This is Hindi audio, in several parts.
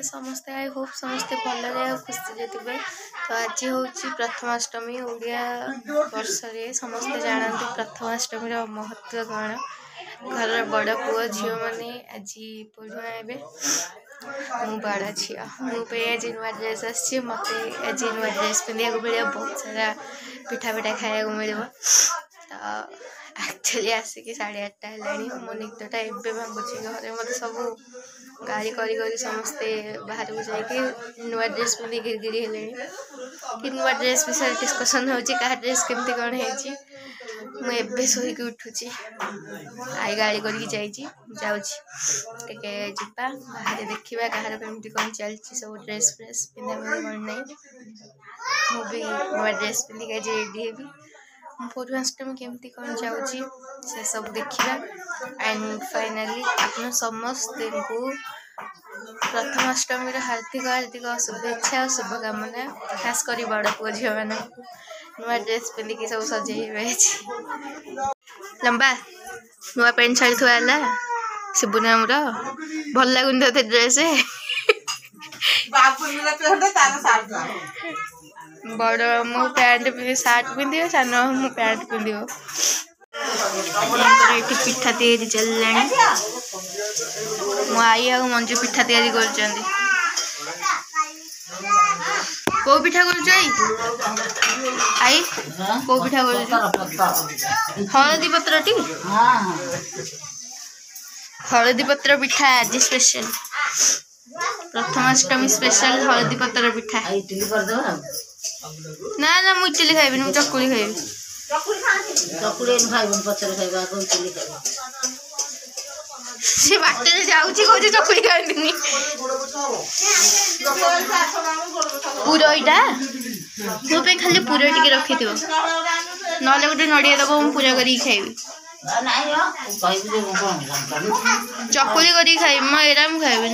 समस्ते आई होप समस्ते भल खुशी थे। तो आज हूँ प्रथमाष्टमी ओडिया वर्ष समस्ते जानते प्रथमाष्टमी महत्व कौन। घर बड़ पुओ झील मैंने आज पढ़ुआ ए मु बड़ झी मुझे आज नुआ ड्रेस आसी मत आज नुआ ड्रेस पिंधा मिले बहुत सारा पिठा पिठा खाया मिल। तो एक्चुअली आसिक 8:30 है मो निदटा एवं भांगुची घरे मत सब गाड़ी करी समस्ते बाहर को जाकि नुआ ड्रेस पिंधि गिरगिरी हेले कि नुआ ड्रेस विषय डिस्कसन होची का ड्रेस केमती कौन है। मुझे शोक उठुची आई गाड़ी करके जाऊँगी बाहर देखा कहार कमी कौन चलती सब ड्रेस फ्रेस पिंधा कौन ना मुझे नुआ ड्रेस पिंधिक आज रेडी हेबी पौर्वाष्टमी केमती कौन जाऊँगी से सब देखा। एंड फाइनाली आप समस्त को प्रथमाष्टमी हार्दिक हार्दिक शुभेच्छा और शुभकामना खास कर बड़ पुओ झील मान नुआ ड्रेस पिंधिकी सब सजे लंबा नुआ पैंट शाढ़ी थुआला शिबुना मोर भल लगुन ते ड्रेस बड़ मो पैंट सार्ट पिंधि सान मो पैंट पिंध पिठा तैयारी चलला मो आई आ मंजू पिठा तैयारी कर को पिठा कर आई को पिठा कर हलदी पत्र टी हलदी पत्र पिठा आज स्पेशल प्रथमाष्टमी स्पेशल हलदी पत्र पिठा ना ना मुझे इडली खाइबी मुझे चकुली खाइबी से बाटे जाऊँगी कौन चकुली खाइबी पूरा इटा मो पे खाली पूरा टिके रखी थो ना गोटे नड़िया दब मुझे पूरा कर खाइबी चकुली कर खाइबी मैं एरा मुझे खाइबी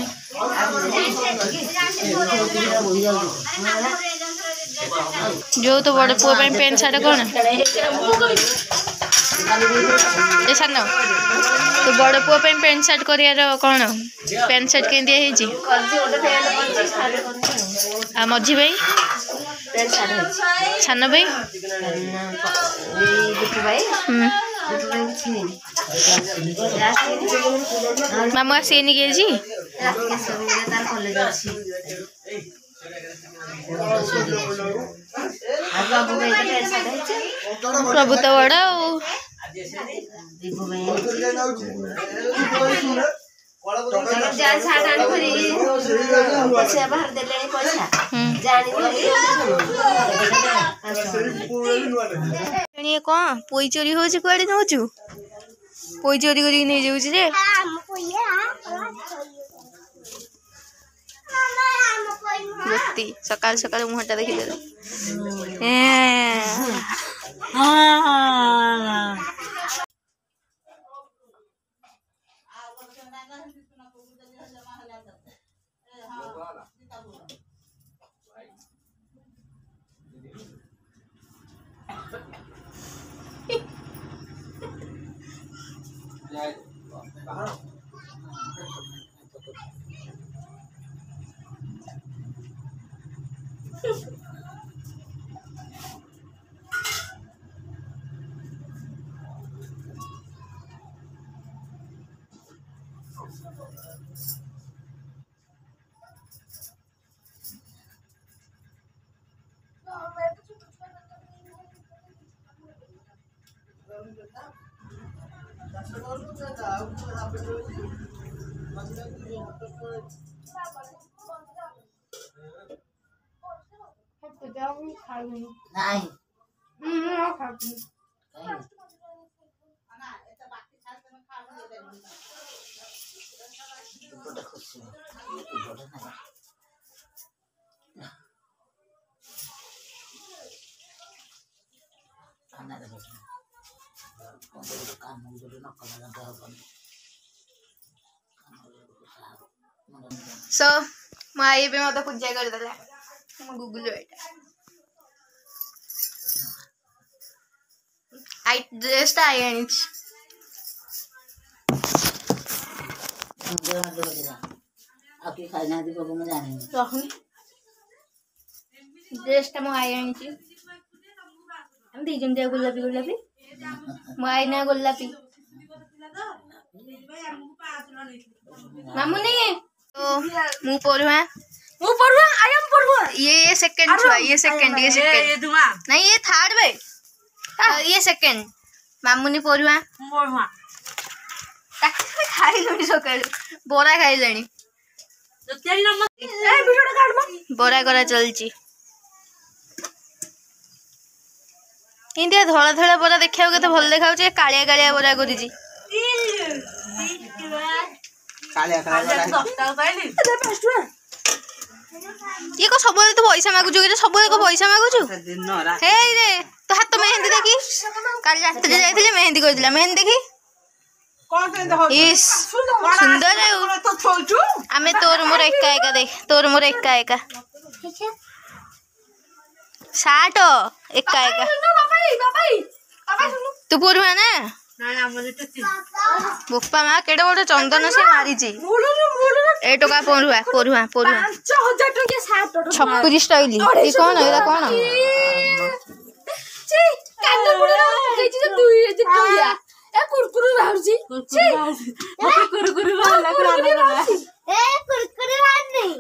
जो तो बड़ पुओ पैंट सार्ट कौन ए सान तो बड़ पुओ पैंट सार्ट कर कौन पैंट सार्ट के आ मझी भाई सान भाई मामू आसीनी के जी प्रभु तो बड़ा कौन पोई चोरी हो कड़े नौ पोई चोरी कर नहीं जाऊँ सकाल सकाल मुहटा देखी सो माई भी मत पूजा करदेला गूगल आई ड्रेस आई आनी आके खाई ना दी को मैं जाने रहनी ड्रेसटा मो आई आनी हम दी जन गुलाबी गुलाबी मो आई ना गुलाबी मामुनी तो मु पढ़ुआ आई एम पढ़ुआ ये सेकंड छुआ ये सेकंड नहीं ये थर्ड बे ये सेकंड मामुनी पढ़ुआ खाई लुनी सकाळ बोरा खाई लेनी बोरा करा चलची इंडिया धड़ा धड़ा बोरा देखा के भल देखा कालिया कालिया बोरा कर ये को सब तो पैसा मागुछु कि सब को पैसा मागुछु हे रे तो हाथ मेहंदी देखी काल रात जाइथिले मेहंदी करदिला मेहंदी देखी इस सुंदर है आमे तोर मोर एका एका देख तोर मोर एका एका साठ एका एका तू पढ़ुआ ना बोपा माँ केड़े बड़े चंदन से मारी ए टका पढ़ुआ पढ़ुआ पढ़ुआ 56 स्टाइल ये कौन है ये कौन कुरकुरे बाहरची कुरकुरे वाला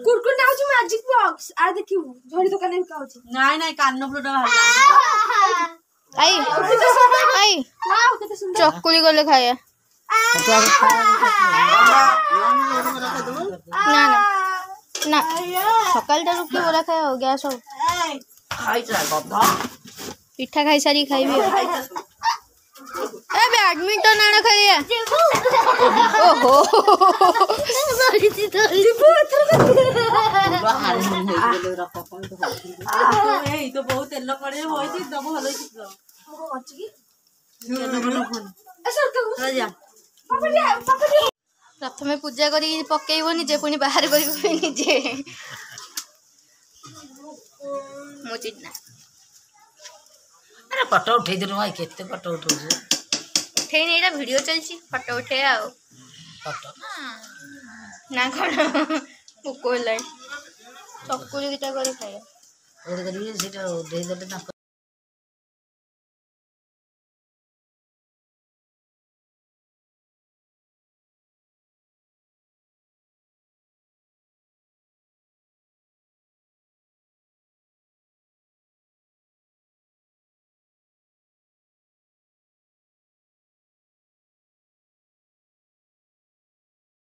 कुरकुरे नाउची मैजिक बॉक्स आ देखिबू झोड़ी दुकान में काउची नाही कान फ्लोटा बाहरला आई आई चकुली गले खाया ना ना ना सकाल टारू की बोरा खाया हो गया सब पिठा खाई सारी खाइबी ए बैडमिंटन आना खाइए ओहो तो बहुत तेल पड़े होई दब भलो प्रथमे पूजा करी पकेइबो निजे पुनी बाहर करिबो निजे मो चिन्ना अरे फोटो उठे दे भाई केते फोटो उठो उठे नहीं एटा वीडियो चलची फोटो उठे आओ फोटो ना कोन मुको लाई चकुली दिटा करी खाया ओरे करी सेटा उठे दे ना